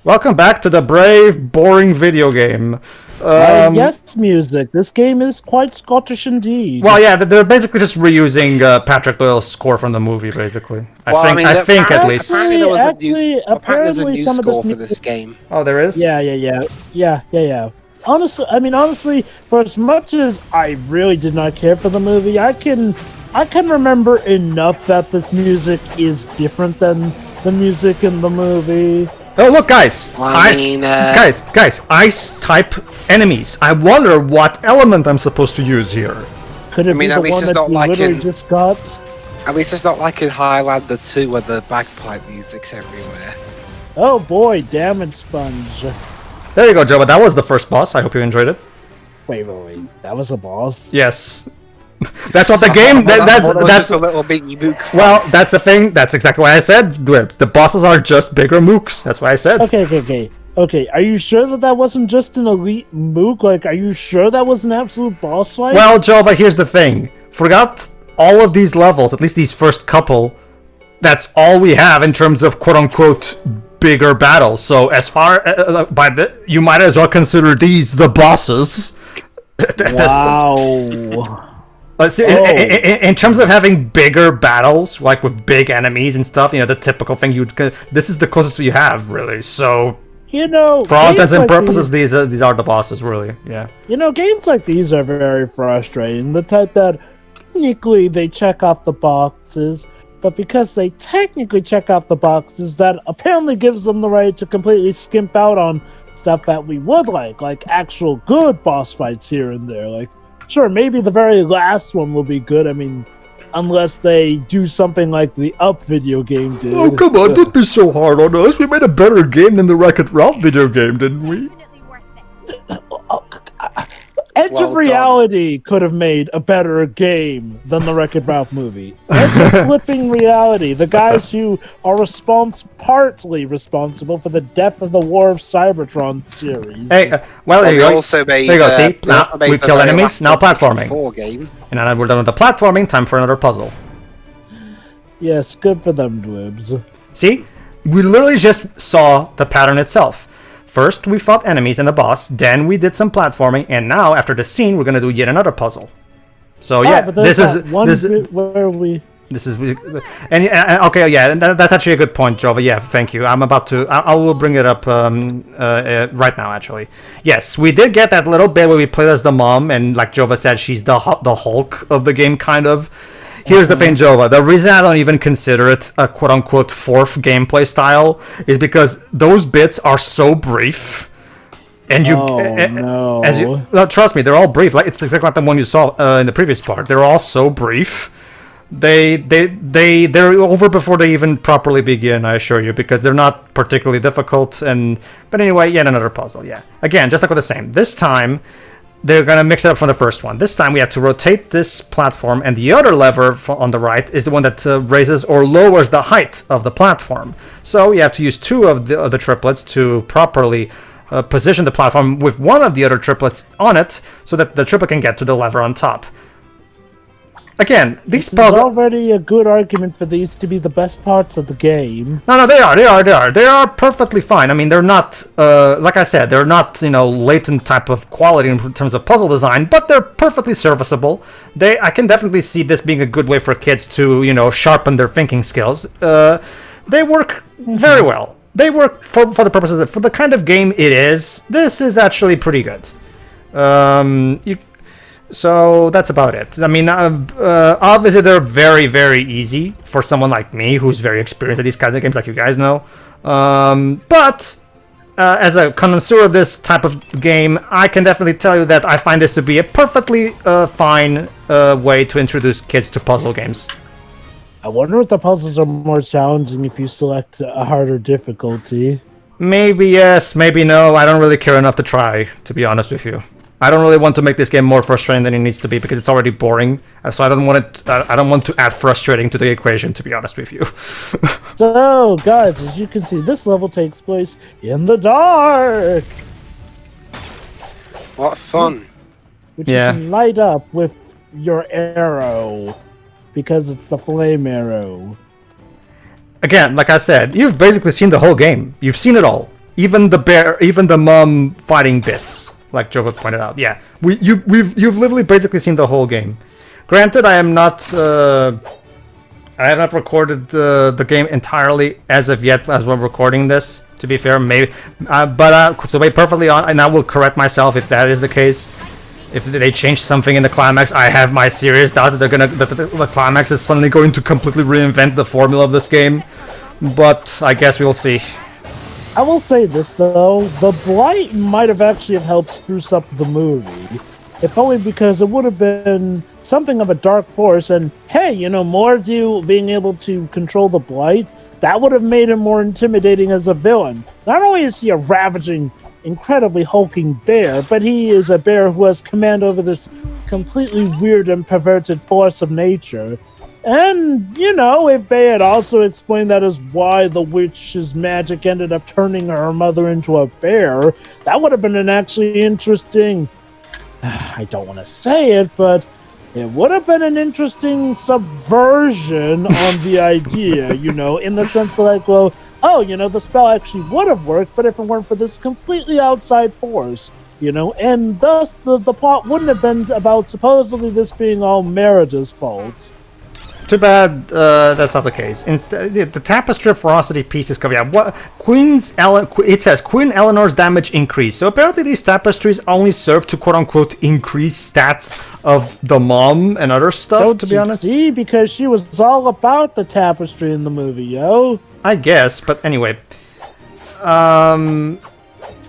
Welcome back to the brave, boring video game. Yes, music. This game is quite Scottish indeed. Well, yeah, they're basically just reusing Patrick Doyle's score from the movie, basically. I think at least. Apparently there was there's a new some of score this for this game. Oh, there is? Yeah. Honestly, for as much as I really did not care for the movie, I can remember enough that this music is different than the music in the movie. Oh, look, guys! Well, Guys, ice-type enemies. I wonder what element I'm supposed to use here. Could it be at the least one it's that not you like literally in- just got? At least it's not like in Highlander 2 where the bagpipe music's everywhere. Oh boy, Damage Sponge. There you go, Joe, but that was the first boss. I hope you enjoyed it. Wait, that was a boss? Yes. That's what the game... That's just a little bitty mook. Well, that's the thing. That's exactly what I said, Dwibs. The bosses are just bigger mooks. That's what I said. Okay, are you sure that wasn't just an elite mook? Like, are you sure that was an absolute boss fight? Well, Joe, but here's the thing. Forgot all of these levels, at least these first couple, that's all we have in terms of quote-unquote bigger battles. So as far you might as well consider these the bosses. Wow. In terms of having bigger battles, like with big enemies and stuff, the typical thing this is the closest you have, really. So, for all intents and purposes, these are the bosses, really. Yeah. Games like these are very frustrating. The type that technically they check off the boxes, but because they technically check off the boxes, that apparently gives them the right to completely skimp out on stuff that we would like actual good boss fights here and there. Like, sure, maybe the very last one will be good. I mean, unless they do something like the Up video game did. Oh, come on, don't be so hard on us. We made a better game than the Wreck-It Ralph video game, didn't we? Edge Well of Reality could have made a better game than the Wreck-It Ralph movie. Edge of Flipping Reality, the guys who are partly responsible for the death of the War of Cybertron series. Hey, well, there you go. Also made, There you go, see? Now made we the kill very enemies, last now platforming. 64 game. And now we're done with the platforming, time for another puzzle. Yes, good for them, Dwibs. See? We literally just saw the pattern itself. First, we fought enemies and a boss, then we did some platforming, and now, after the scene, we're gonna do yet another puzzle. So yeah, but there's that one bit where we... Okay, yeah, that's actually a good point, Jova. Yeah, thank you. I'm about to... I will bring it up right now, actually. Yes, we did get that little bit where we played as the mom, and like Jova said, she's the Hulk of the game, kind of. Here's the thing, Jova. The reason I don't even consider it a quote-unquote fourth gameplay style is because those bits are so brief. And trust me, they're all brief. Like, it's exactly like the one you saw in the previous part. They're all so brief. They're over before they even properly begin, I assure you, because they're not particularly difficult. But anyway, yet another puzzle. Yeah. Again, just like with the same. This time, they're gonna mix it up from the first one. This time we have to rotate this platform, and the other lever on the right is the one that raises or lowers the height of the platform. So you have to use two of the triplets to properly position the platform with one of the other triplets on it, so that the triplet can get to the lever on top. Again, these puzzles... There's already a good argument for these to be the best parts of the game. No, they are. They are perfectly fine. I mean, they're not, like I said, they're not, latent type of quality in terms of puzzle design, but they're perfectly serviceable. I can definitely see this being a good way for kids to, sharpen their thinking skills. They work very well. They work for the purposes for the kind of game it is. This is actually pretty good. So that's about it. I mean, obviously they're very, very easy for someone like me who's very experienced at these kinds of games, like you guys know. But as a connoisseur of this type of game, I can definitely tell you that I find this to be a perfectly fine way to introduce kids to puzzle games. I wonder if the puzzles are more challenging if you select a harder difficulty. Maybe yes, maybe no. I don't really care enough to try, to be honest with you. I don't really want to make this game more frustrating than it needs to be because it's already boring. So I don't want to add frustrating to the equation, to be honest with you. So, guys, as you can see, this level takes place in the dark. What fun. Which you can light up with your arrow because it's the flame arrow. Again, like I said, you've basically seen the whole game. You've seen it all. Even the mom fighting bits, like Jova pointed out. Yeah, you've literally basically seen the whole game. Granted, I am not. I have not recorded the game entirely as of yet, as we're recording this. To be fair, maybe, but to be perfectly honest, and I will correct myself if that is the case. If they change something in the climax, I have my serious doubt that the climax is suddenly going to completely reinvent the formula of this game. But I guess we'll see. I will say this though, the Blight might have actually have helped spruce up the movie. If only because it would have been something of a dark force, and hey, Mordu being able to control the Blight, that would have made him more intimidating as a villain. Not only is he a ravaging, incredibly hulking bear, but he is a bear who has command over this completely weird and perverted force of nature. And, if they had also explained that as why the witch's magic ended up turning her mother into a bear, that would have been an actually interesting... I don't want to say it, but it would have been an interesting subversion on the idea, in the sense of like, well, the spell actually would have worked, but if it weren't for this completely outside force, and thus the plot wouldn't have been about supposedly this being all Merida's fault. Too bad that's not the case. Instead, the Tapestry of Ferocity piece is covered. Yeah, what it says Queen Eleanor's damage increased. So apparently these tapestries only serve to quote unquote increase stats of the mom and other stuff. Don't to be honest, see, because she was all about the tapestry in the movie, yo. I guess, but anyway, yeah,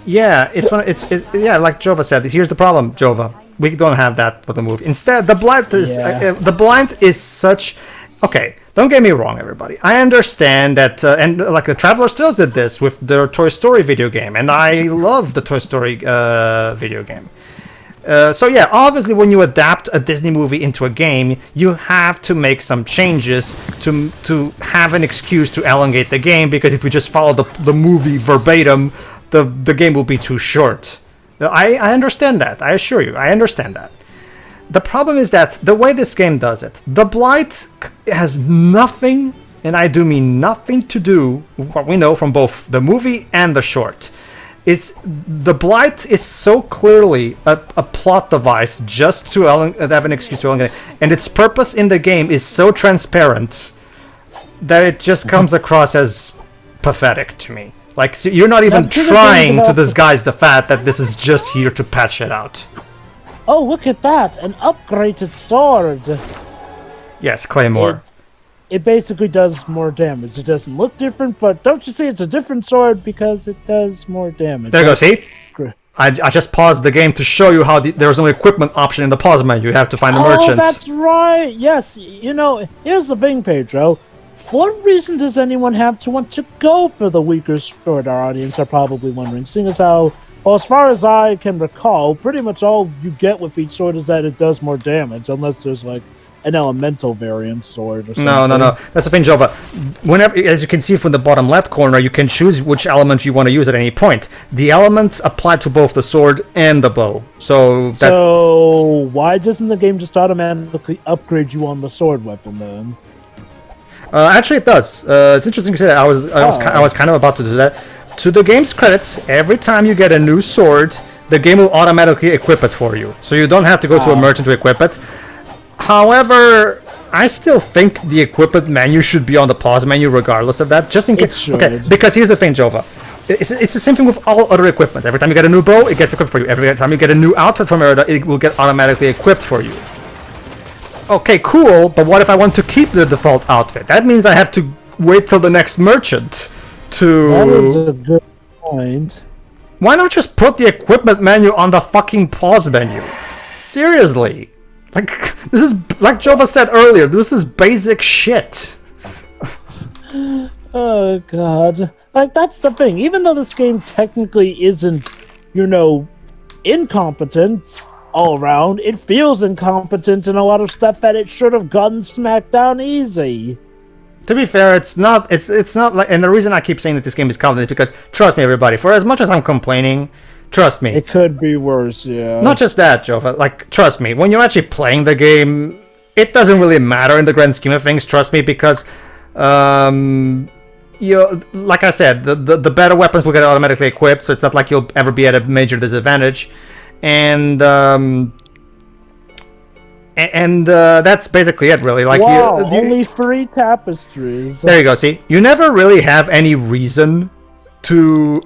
yeah, like Jova said. Here's the problem, Jova. We don't have that for the movie. Instead, the blind is such. Okay, don't get me wrong, everybody. I understand that, and like the Traveler's Tales did this with their Toy Story video game, and I love the Toy Story video game. So yeah, obviously, when you adapt a Disney movie into a game, you have to make some changes to have an excuse to elongate the game. Because if you just follow the movie verbatim, the game will be too short. I understand that. I assure you, I understand that. The problem is that the way this game does it, the Blight has nothing, and I do mean nothing, to do with what we know from both the movie and the short. The Blight is so clearly a plot device just to have an excuse to elongate, and its purpose in the game is so transparent that it just comes across as pathetic to me. Like, so you're not even trying to disguise the fact that this is just here to patch it out. Oh, look at that! An upgraded sword! Yes, Claymore. It basically does more damage. It doesn't look different, but don't you see it's a different sword because it does more damage. There you go, see? I just paused the game to show you how there's no equipment option in the pause menu. You have to find the merchant. Oh, that's right! Yes, here's the thing, Pedro. What reason does anyone have to want to go for the weaker sword? Our audience are probably wondering, seeing as how, well, as far as I can recall, pretty much all you get with each sword is that it does more damage, unless there's like an elemental variant sword or something. No. That's the thing, Jova. Whenever, as you can see from the bottom left corner, you can choose which element you want to use at any point. The elements apply to both the sword and the bow. So why doesn't the game just automatically upgrade you on the sword weapon then? Actually, it does. It's interesting to say that. I was kind of about to do that. To the game's credit, every time you get a new sword, the game will automatically equip it for you. So you don't have to go to a merchant to equip it. However, I still think the equipment menu should be on the pause menu regardless of that, just in case. Okay, because here's the thing, Jova. It's the same thing with all other equipment. Every time you get a new bow, it gets equipped for you. Every time you get a new outfit from Merida, it will get automatically equipped for you. Okay, cool, but what if I want to keep the default outfit? That means I have to wait till the next merchant to... That is a good point. Why not just put the equipment menu on the fucking pause menu? Seriously. Like, this is, like Jova said earlier, this is basic shit. Oh, God. Like, that's the thing. Even though this game technically isn't, incompetent all around, it feels incompetent in a lot of stuff that it should have gotten smacked down easy. To be fair, it's not like, and the reason I keep saying that this game is competent is because, trust me, everybody, for as much as I'm complaining, trust me, it could be worse. Yeah. Not just that, Jova. Like, trust me, when you're actually playing the game, it doesn't really matter in the grand scheme of things. Trust me, because you like I said, the better weapons will get automatically equipped, so it's not like you'll ever be at a major disadvantage, and that's basically it, really. Like wow, only 3 tapestries. There you go. See, you never really have any reason to,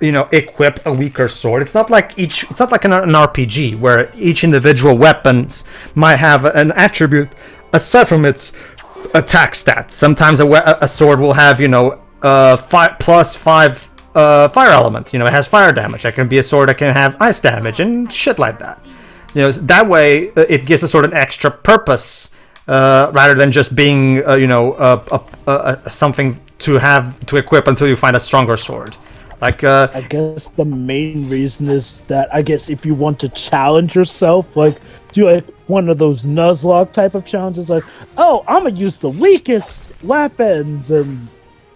equip a weaker sword. It's not like It's not like an RPG where each individual weapons might have an attribute aside from its attack stats. Sometimes a sword will have, 5+5 fire element. It has fire damage. That can be a sword that can have ice damage and shit like that. That way it gives the sword an extra purpose rather than just being, something to equip until you find a stronger sword. Like, I guess the main reason is that if you want to challenge yourself, like do like one of those Nuzlocke type of challenges, like, oh, I'm gonna use the weakest weapons, and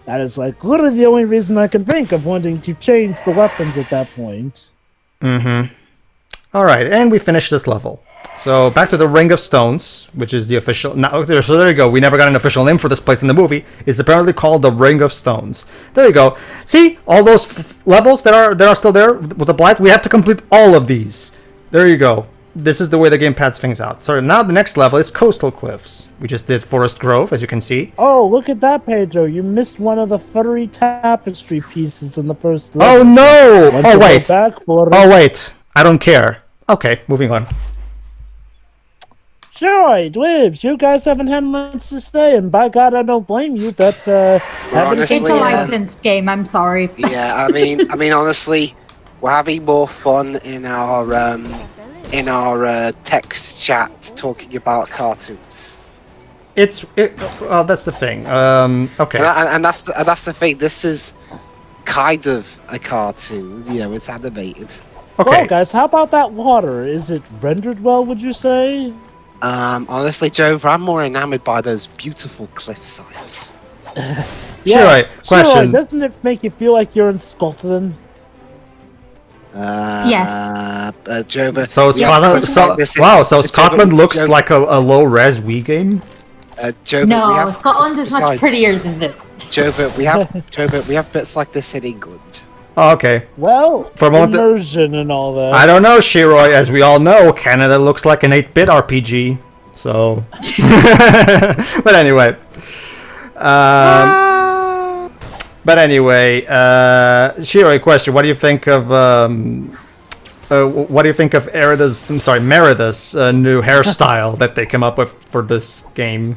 that is like literally the only reason I can think of wanting to change the weapons at that point. Mm-hmm. All right, and we finished this level. So back to the Ring of Stones, which is the official. So there you go. We never got an official name for this place in the movie. It's apparently called the Ring of Stones. There you go. See all those levels that are still there with the Blight. We have to complete all of these. There you go. This is the way the game pads things out. So now the next level is Coastal Cliffs. We just did Forest Grove, as you can see. Oh, look at that, Pedro. You missed one of the furry tapestry pieces in the first level. Oh no! Oh wait. Oh wait. I don't care. Okay, moving on. Sure, Dwibs, you guys haven't had much to say, and by God, I don't blame you. But honestly, it's a licensed game. I'm sorry. Yeah, I mean, honestly, we're having more fun in our text chat talking about cartoons. Well, that's the thing. Okay. And that's the thing. This is kind of a cartoon. It's animated. Okay. Well, guys, how about that water? Is it rendered well, would you say? Honestly, Joe, I'm more enamored by those beautiful cliffsides. Sure, question. Sure, doesn't it make you feel like you're in Scotland? Yes. Joe, but So Scotland. So Scotland looks like a low-res Wii game. Joe, No, Scotland is much prettier than this. Joe, but we have bits like this in England. Oh, okay. Well, For a moment, immersion and all that. I don't know, Shiroi. As we all know, Canada looks like an 8-bit RPG. So, but anyway, Shiroi, question: what do you think of Merida's new hairstyle that they came up with for this game?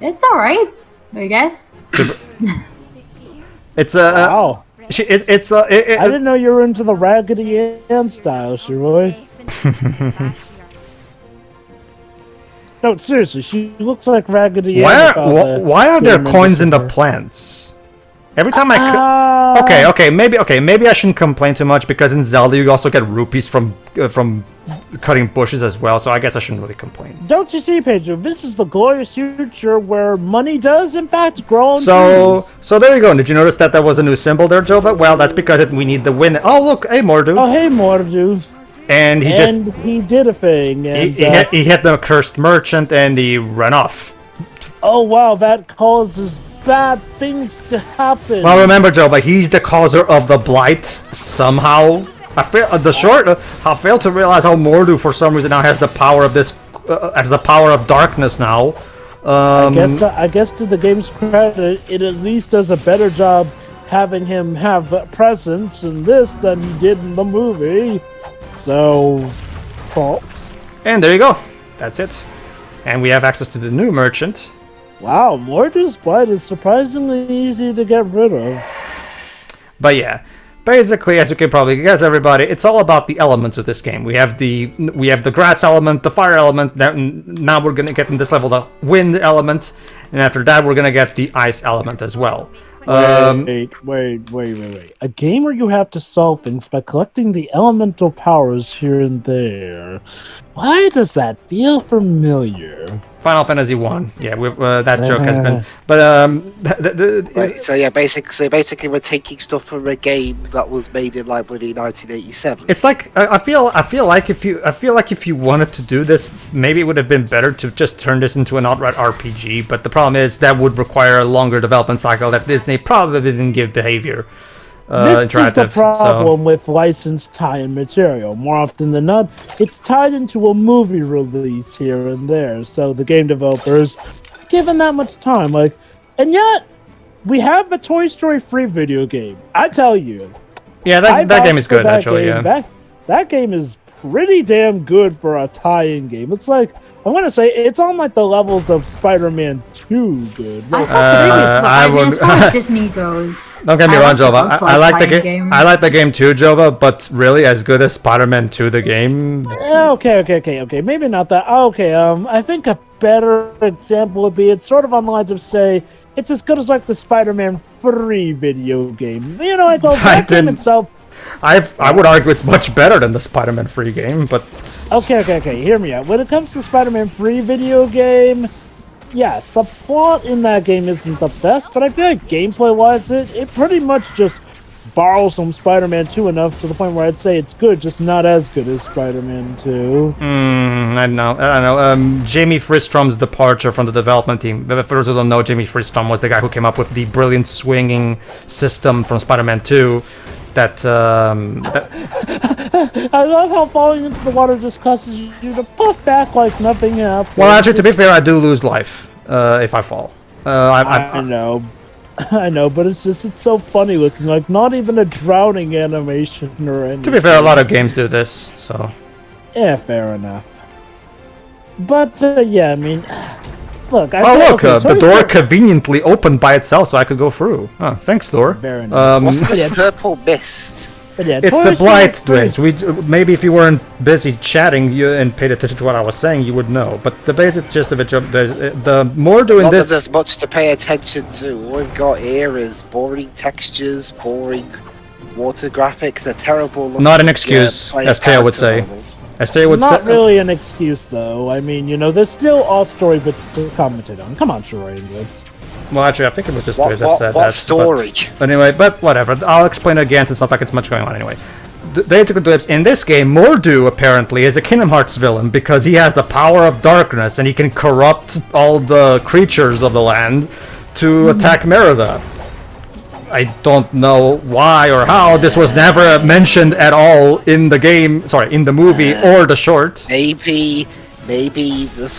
It's all right, I guess. It's wow. I I didn't know you were into the Raggedy Ann style, Shiroi. No, seriously, she looks like Raggedy Ann. Why are there coins in the plants? Every time Okay, maybe I shouldn't complain too much because in Zelda you also get rupees from cutting bushes as well, so I guess I shouldn't really complain. Don't you see, Pedro? This is the glorious future where money does, in fact, grow on trees. So there you go. Did you notice that was a new symbol there, Jova? Well, that's because we need the win. Oh, look, hey, Mordu. Oh, hey, Mordu. And he did a thing. And, he hit the cursed merchant and he ran off. Oh, wow, that causes bad things to happen. Well, remember, Jova, he's the causer of the blight somehow. I failed to realize how Mordu, for some reason, now has the power of this, has the power of darkness now. I guess to the game's credit, it at least does a better job having him have a presence in this than he did in the movie. So, props. And there you go. That's it. And we have access to the new merchant. Wow, Mordu's Blight is surprisingly easy to get rid of. But yeah. Basically, as you can probably guess, everybody, it's all about the elements of this game. We have the grass element, the fire element. Now we're gonna get in this level the wind element, and after that we're gonna get the ice element as well. Wait. A game where you have to solve things by collecting the elemental powers here and there. Why does that feel familiar? Final Fantasy 1. Yeah, that joke has been. But Right, so yeah, basically, we're taking stuff from a game that was made in like bloody 1987. it's like I feel like if you wanted to do this, maybe it would have been better to just turn this into an outright RPG. But the problem is that would require a longer development cycle that Disney probably didn't give Behavior. This is the problem with licensed tie-in material. More often than not, it's tied into a movie release here and there. So the game developers given that much time, and yet we have a Toy Story free video game. I tell you, yeah, that game is good actually. Yeah, that game is pretty damn good for a tie-in game. It's like I want to say it's on like the levels of Spider-Man 2 good. I thought as far as Disney goes. Don't get me wrong, Jova. I like the game. I like the game too, Jova. But really, as good as Spider-Man 2, the game. Okay. Maybe not that. Okay. I think a better example would be it's sort of on the lines of say it's as good as like the Spider-Man 3 video game. You know, like that game itself. I would argue it's much better than the Spider-Man free game, but... Okay, hear me out. When it comes to Spider-Man free video game, yes, the plot in that game isn't the best, but I feel like gameplay-wise, it pretty much just borrows from Spider-Man 2 enough to the point where I'd say it's good, just not as good as Spider-Man 2. I don't know. Jamie Fristrom's departure from the development team. For those who don't know, Jamie Fristrom was the guy who came up with the brilliant swinging system from Spider-Man 2. I love how falling into the water just causes you to puff back like nothing happened. Well, actually, to be fair, I do lose life if I fall. I know, but it's so funny looking, like not even a drowning animation or anything. To be fair, a lot of games do this, so... Yeah, fair enough. But, yeah, I mean... Look, the door conveniently opened by itself so I could go through. Oh, thanks, door. Very nice. What's this purple mist? Yeah, it's the blight, Dwayne. Maybe if you weren't busy chatting and paid attention to what I was saying, you would know. But the basic gist of it, the more doing Not this... that there's much to pay attention to. All we've got here is boring textures, boring water graphics, they're terrible. Not an excuse, as Teo would say. Not really an excuse, though. I mean, you know, there's still all story bits to commented on. Come on, Sherry Woods. Well, actually, I think it was just that said that. Story? But anyway, but whatever. I'll explain it again since it's not like it's much going on anyway. Basically, in this game, Mordu apparently is a Kingdom Hearts villain because he has the power of darkness and he can corrupt all the creatures of the land to attack Merida. I don't know why or how this was never mentioned at all in the game. Sorry, in the movie or the short. Maybe the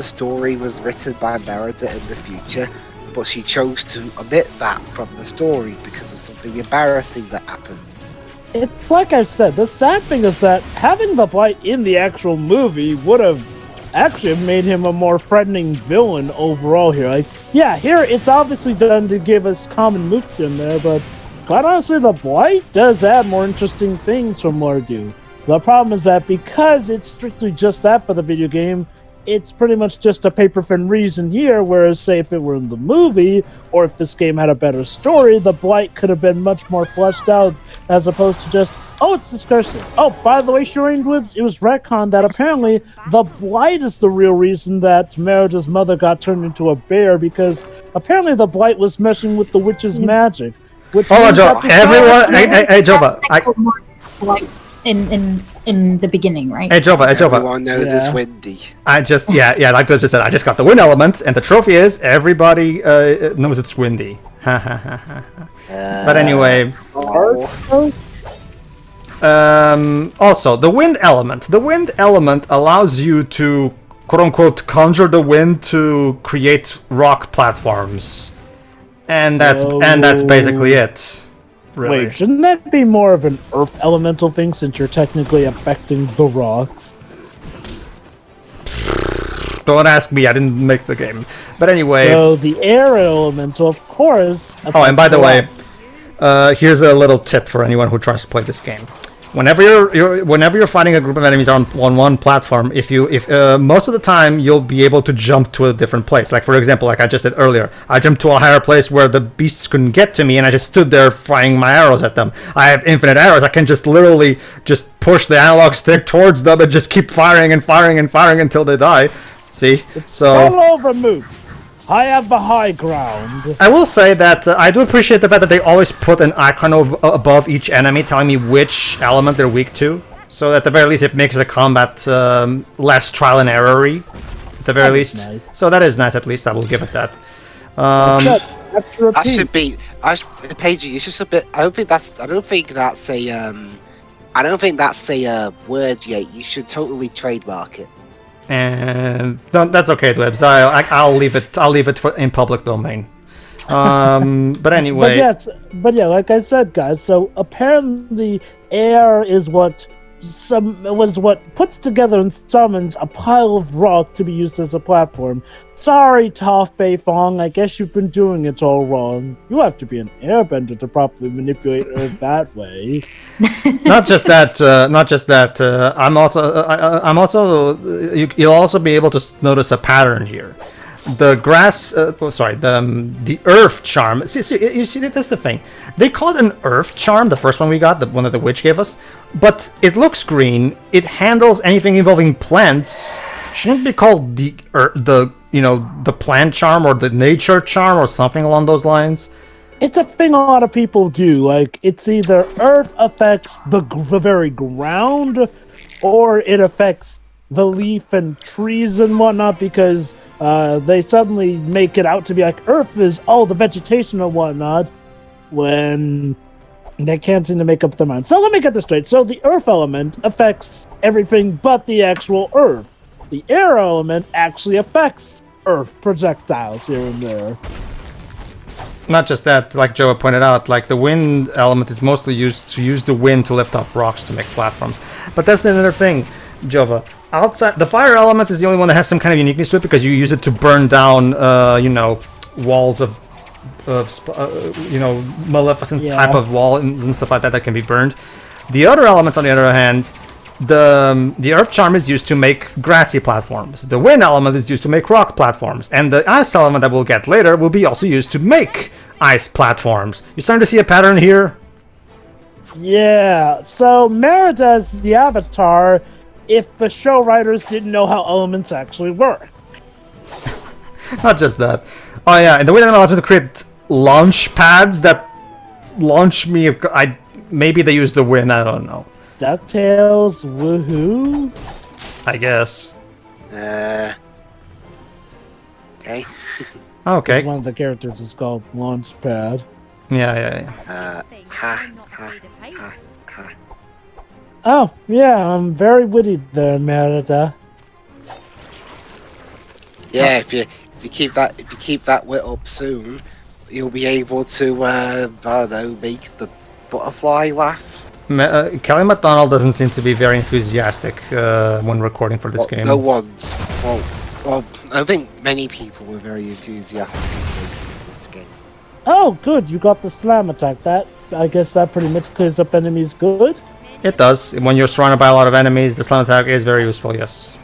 story was written by Merida in the future, but she chose to omit that from the story because of something embarrassing that happened. It's like I said, the sad thing is that having the Blight in the actual movie would have actually made him a more threatening villain overall here. Like, yeah, here it's obviously done to give us common mooks in there, but quite honestly, the Blight does add more interesting things from Mordu. The problem is that because it's strictly just that for the video game, it's pretty much just a paper thin reason here, whereas say if it were in the movie, or if this game had a better story, the Blight could have been much more fleshed out, as opposed to just, oh, it's discursive. Oh, by the way, Shireen Dwibs, it was retconned that apparently the Blight is the real reason that Merida's mother got turned into a bear, because apparently the Blight was messing with the witch's magic. Which Hold on, Joe. Everyone, hey, Jova. In the beginning, right? Hey, Jova. Everyone knows it's windy. Like I just said, I just got the wind element, and the trophy is everybody knows it's windy. But anyway. Also, the wind element. The wind element allows you to, quote-unquote, conjure the wind to create rock platforms. And that's basically it. Really. Wait, shouldn't that be more of an earth elemental thing since you're technically affecting the rocks? Don't ask me, I didn't make the game. But anyway. So the air elemental, of course. Oh, and by the way, here's a little tip for anyone who tries to play this game. Whenever you're fighting a group of enemies on one platform, if most of the time you'll be able to jump to a different place. Like for example, like I just said earlier, I jumped to a higher place where the beasts couldn't get to me, and I just stood there firing my arrows at them. I have infinite arrows. I can just literally just push the analog stick towards them and just keep firing and firing and firing until they die. See? It's So all over Mooks. I have the high ground. I will say that I do appreciate the fact that they always put an icon above each enemy telling me which element they're weak to. So at the very least it makes the combat less trial and error-y. At the very That is least. nice. So that is nice, at least. I will give it that. Good. Have to That repeat. should be. Paige, it's just a bit. I don't think that's a word yet. You should totally trademark it. And no, that's okay, Dwebs. I'll leave it. I'll leave it in public domain. But anyway, But yeah, like I said, guys. So apparently, air is what puts together and summons a pile of rock to be used as a platform. Sorry, Toph Beifong, I guess you've been doing it all wrong. You have to be an airbender to properly manipulate Earth that way. not just that. You'll also be able to notice a pattern here. The grass, the earth charm. See, you see, that's the thing. They call it an earth charm, the first one we got, the one that the witch gave us. But it looks green. It handles anything involving plants. Shouldn't it be called the plant charm or the nature charm or something along those lines? It's a thing a lot of people do. Like, it's either Earth affects the very ground, or it affects the leaf and trees and whatnot, because they suddenly make it out to be like Earth is all the vegetation and whatnot, when they can't seem to make up their mind. So let me get this straight. So the Earth element affects everything but the actual Earth. The air element actually affects Earth projectiles here and there. Not just that, like Joa pointed out, like the wind element is mostly used to use the wind to lift up rocks to make platforms. But that's another thing, Jova. Outside, the fire element is the only one that has some kind of uniqueness to it because you use it to burn down, walls of maleficent type of wall and stuff like that that can be burned. The other elements, on the other hand, the earth charm is used to make grassy platforms. The wind element is used to make rock platforms, and the ice element that we'll get later will be also used to make ice platforms. You starting to see a pattern here? Yeah, so Merida is the avatar if the show writers didn't know how elements actually work. Not just that. Oh yeah, and the wind element allows me to create launch pads that launch me. Maybe they use the wind, I don't know. DuckTales, woohoo! I guess. Okay. Okay. One of the characters is called Launchpad. Yeah. Oh, yeah, I'm very witty there, Merida. Yeah, if you keep that wit up soon, you'll be able to I don't know, make the butterfly laugh. Kelly MacDonald doesn't seem to be very enthusiastic when recording for this game. No one's. Well, I think many people were very enthusiastic in this game. Oh, good, you got the slam attack. I guess that pretty much clears up enemies good. It does. When you're surrounded by a lot of enemies, the slam attack is very useful, yes.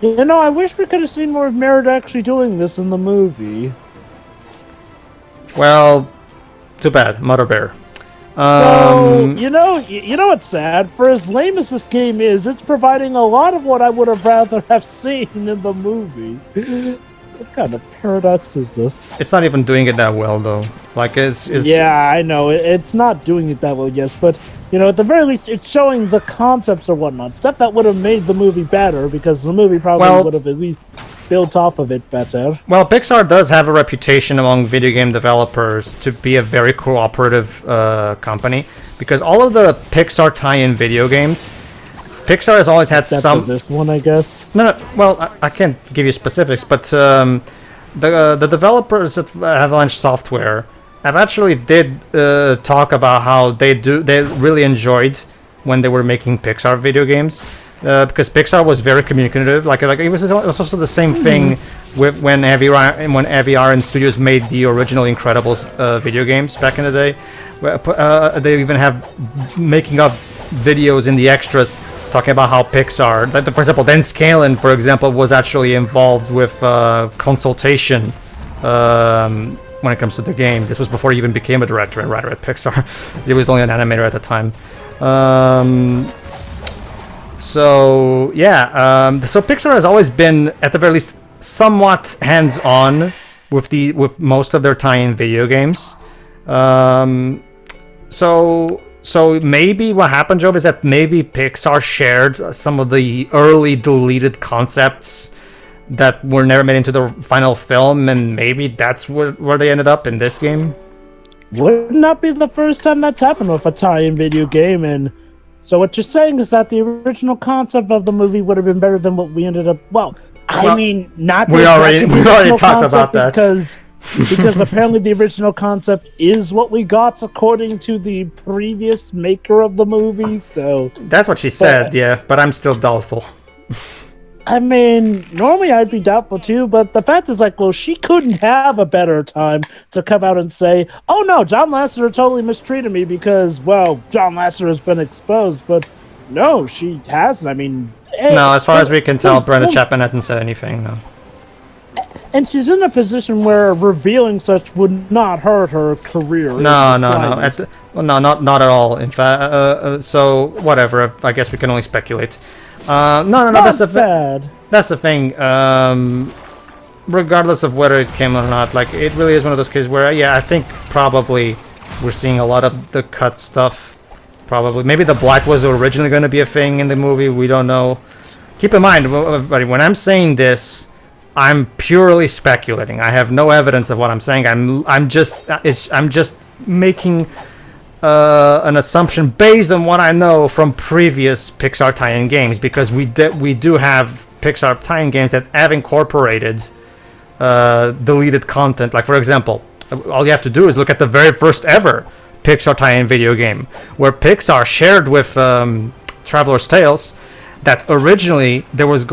You know, I wish we could have seen more of Merida actually doing this in the movie. Well, too bad. Mother Bear. So, you know what's sad? For as lame as this game is, it's providing a lot of what I would have rather have seen in the movie. What kind of paradox is this? It's not even doing it that well, though. Like, it's Yeah, I know. It's not doing it that well, yes, but, at the very least, it's showing the concepts or whatnot. Stuff that would have made the movie better, because the movie probably would have at least built off of it better. Well, Pixar does have a reputation among video game developers to be a very cooperative company, because all of the Pixar tie-in video games, Pixar has always had Except some. for this one, I guess. No. Well, I can't give you specifics, but the developers at Avalanche Software have actually did talk about how they really enjoyed when they were making Pixar video games, because Pixar was very communicative. Like it was also the same thing with when Avi Arad Studios made the original Incredibles video games back in the day. They even have making up videos in the extras talking about how Pixar, for example, Dan Scanlon, for example, was actually involved with consultation when it comes to the game. This was before he even became a director and writer at Pixar. He was only an animator at the time. So yeah, so Pixar has always been, at the very least, somewhat hands-on with most of their tie-in video games. So maybe what happened, Job, is that maybe Pixar shared some of the early deleted concepts that were never made into the final film, and maybe that's where they ended up in this game. Would not be the first time that's happened with a tie-in video game, and so what you're saying is that the original concept of the movie would have been better than what we ended up. Well, I mean, not the we already original talked concept about that. because apparently the original concept is what we got according to the previous maker of the movie. So That's what she said, yeah, but I'm still doubtful. I mean, normally I'd be doubtful too, but the fact is, like, well, she couldn't have a better time to come out and say, oh no, John Lasseter totally mistreated me because, well, John Lasseter has been exposed, but no, she hasn't. I mean... No, as far as we can tell, Brenda Chapman hasn't said anything, no. And she's in a position where revealing such would not hurt her career. No. Well, no, not at all. In fact, so whatever. I guess we can only speculate. No. That's the bad. That's the thing. Regardless of whether it came or not, like, it really is one of those cases where, yeah, I think probably we're seeing a lot of the cut stuff. Probably, maybe the black was originally going to be a thing in the movie. We don't know. Keep in mind, everybody, when I'm saying this, I'm purely speculating. I have no evidence of what I'm saying. I'm just making an assumption based on what I know from previous Pixar tie-in games, because we do have Pixar tie-in games that have incorporated deleted content. Like, for example, all you have to do is look at the very first ever Pixar tie-in video game, where Pixar shared with Traveler's Tales that originally there was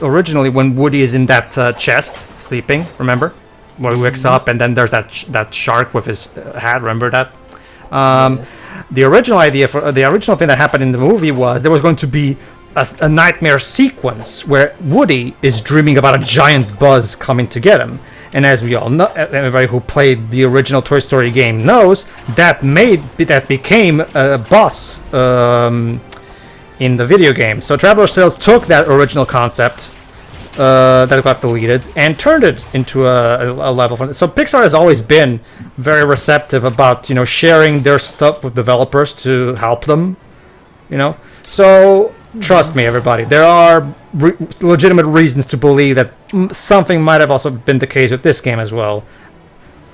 originally when Woody is in that chest sleeping, remember, where he wakes up and then there's that shark with his hat, remember that? The original idea for the original thing that happened in the movie was there was going to be a nightmare sequence where Woody is dreaming about a giant Buzz coming to get him. And as we all know, everybody who played the original Toy Story game knows, that became a boss in the video game. So Traveler's Tales took that original concept that got deleted and turned it into a level. So Pixar has always been very receptive about, sharing their stuff with developers to help them, So trust me, everybody, there are legitimate reasons to believe that something might have also been the case with this game as well.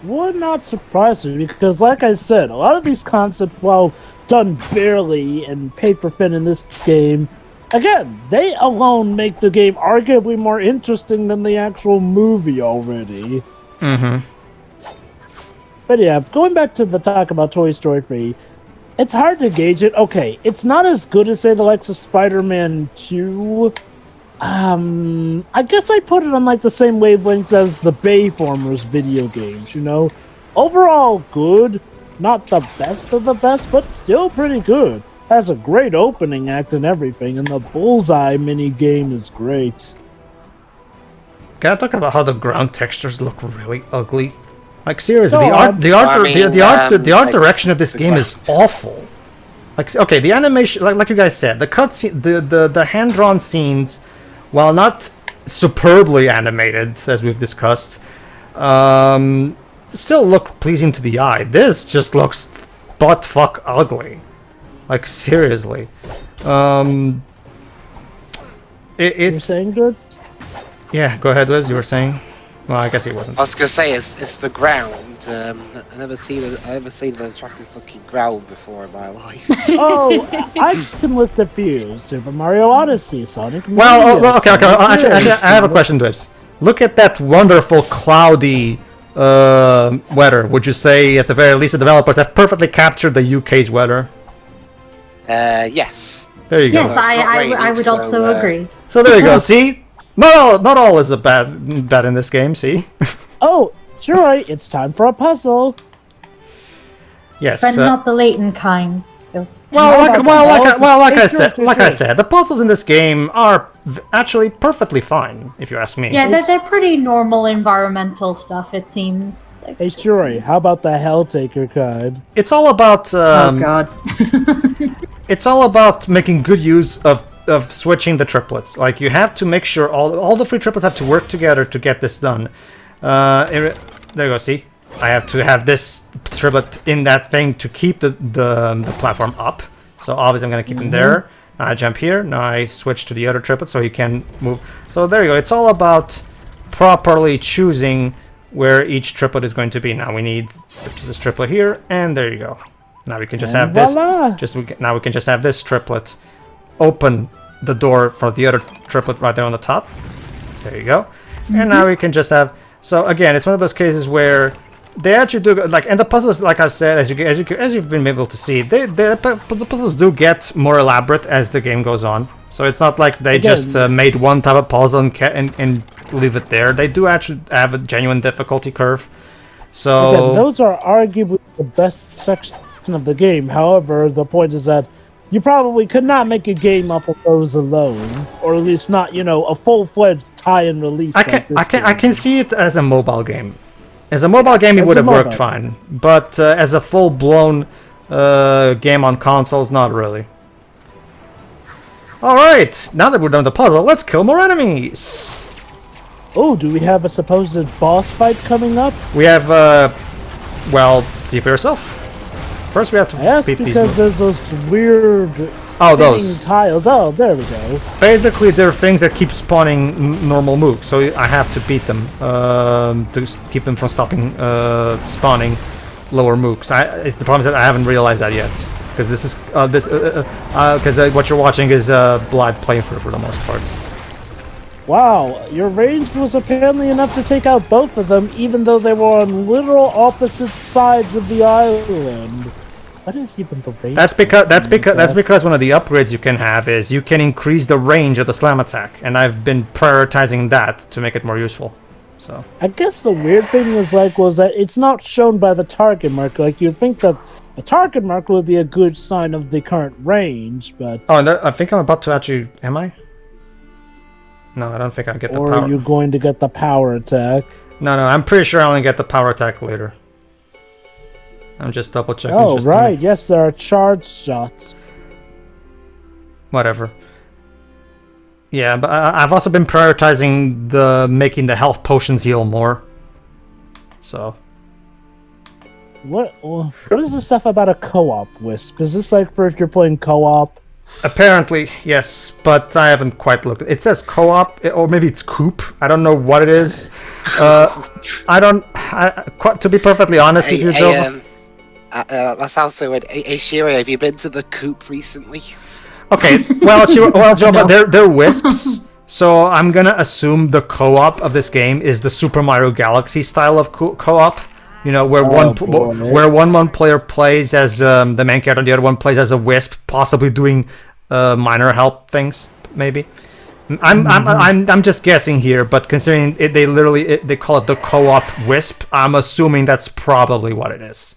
Would not surprise me, because like I said, a lot of these concepts, while done barely and paper thin in this game, again, they alone make the game arguably more interesting than the actual movie already. Mm-hmm. But yeah, going back to the talk about Toy Story 3, it's hard to gauge it. Okay, it's not as good as, say, the likes of Spider-Man 2. I guess I put it on, like, the same wavelength as the Bayformers video games, Overall good, not the best of the best, but still pretty good. Has a great opening act and everything, and the Bullseye mini game is great. Can I talk about how the ground textures look really ugly? Like, seriously, No, the art direction of this game is awful. Like, okay, the animation, like you guys said, the cutscene, the hand-drawn scenes, while not superbly animated as we've discussed, still look pleasing to the eye. This just looks butt-fuck ugly. Like, seriously. You're It's saying good? yeah. Go ahead, Liz. You were saying. Well, I guess he wasn't. I was gonna say it's the ground. I never seen the attractive fucking ground before in my life. Oh, I can list a few. Super Mario Odyssey, Sonic Mania, Okay. Actually, Sonic I have a question, Liz. Look at that wonderful cloudy weather. Would you say, at the very least, the developers have perfectly captured the UK's weather? Yes. There you go. Yes, I would also agree. So there you go. See, not all is bad in this game. See. Oh, you're right. It's time for a puzzle. Yes. But not the latent kind. So like I said, the puzzles in this game are actually perfectly fine, if you ask me. yeah, they're pretty normal environmental stuff, it seems. Like, Hey, Shuri, how about the Helltaker kind? It's all about oh god. it's all about making good use of of switching the triplets. Like you have to make sure all the three triplets have to work together to get this done. There you go. See, I have to have this triplet in that thing to keep the platform up. So obviously I'm gonna keep him there. Now I jump here. Now I switch to the other triplet so he can move. So there you go. It's all about properly choosing where each triplet is going to be. Now we need this triplet here, and there you go. Now we can just have voila. this. Now we can just have this triplet open the door for the other triplet right there on the top. There you go. And now we can just have. So again, it's one of those cases where they actually do like, and the puzzles, like I've said, as you've been able to see, the puzzles do get more elaborate as the game goes on. So it's not like they just made one type of puzzle and leave it there. They do actually have a genuine difficulty curve. So Again, those are arguably the best section of the game. However, the point is that you probably could not make a game up of those alone, or at least not, a full-fledged tie-in release. I can see it as a mobile game. As a mobile game, it would have worked fine, but as a full-blown game on consoles, not really. Alright, now that we're done with the puzzle, let's kill more enemies! Oh, do we have a supposed boss fight coming up? We have, well, see for yourself. First we have to Yes, beat these because there's those weird those tiles. Oh, there we go. Basically, they're things that keep spawning normal moves, so I have to beat them to keep them from stopping spawning lower mooks. The problem is that I haven't realized that yet, because this is because what you're watching is Blood playthrough for the most part. Wow, your range was apparently enough to take out both of them, even though they were on literal opposite sides of the island. What is even the range? That's because one of the upgrades you can have is you can increase the range of the slam attack, and I've been prioritizing that to make it more useful. So I guess the weird thing was that it's not shown by the target marker. Like you'd think that the target marker would be a good sign of the current range, but and I think I'm about to actually. Am I? No, I don't think I get the power. Or are you going to get the power attack? No, I'm pretty sure I only get the power attack later. I'm just double checking. Oh, right. Yes, there are charge shots. Whatever. Yeah, but I've also been prioritizing making the health potions heal more. So. What is the stuff about a co-op Wisp? Is this like for if you're playing co-op? Apparently, yes, but I haven't quite looked. It says co-op, or maybe it's coop. I don't know what it is. To be perfectly honest with you, Joe. That's also weird. Hey, Shira, have you been to the coop recently? Okay, Joe, but they're wisps. So I'm gonna assume the co-op of this game is the Super Mario Galaxy style of co-op. Where one player plays as the main character, and the other one plays as a wisp, possibly doing minor help things. Maybe. I'm just guessing here, but considering they call it the co-op wisp, I'm assuming that's probably what it is.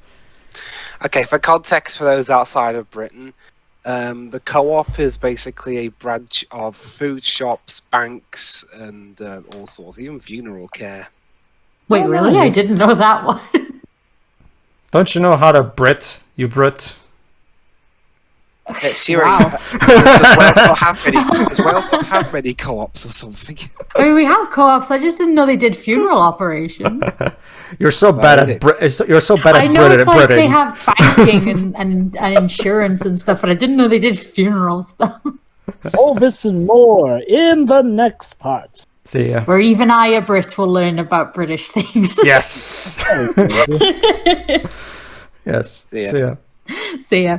Okay, for context for those outside of Britain, the co-op is basically a branch of food shops, banks, and all sorts, even funeral care. Wait, really? Nice. I didn't know that one. Don't you know how to Brit, you Brit? Siri, wow. does Wales not have many co-ops or something? I mean, we have co-ops. I just didn't know they did funeral operations. You're so bad at you're so bad at I know it's like Britain. they have banking and insurance and stuff, but I didn't know they did funeral stuff. All this and more in the next part. See ya. Where even I, a Brit, will learn about British things. Yes. Yes. See ya. See ya. See ya.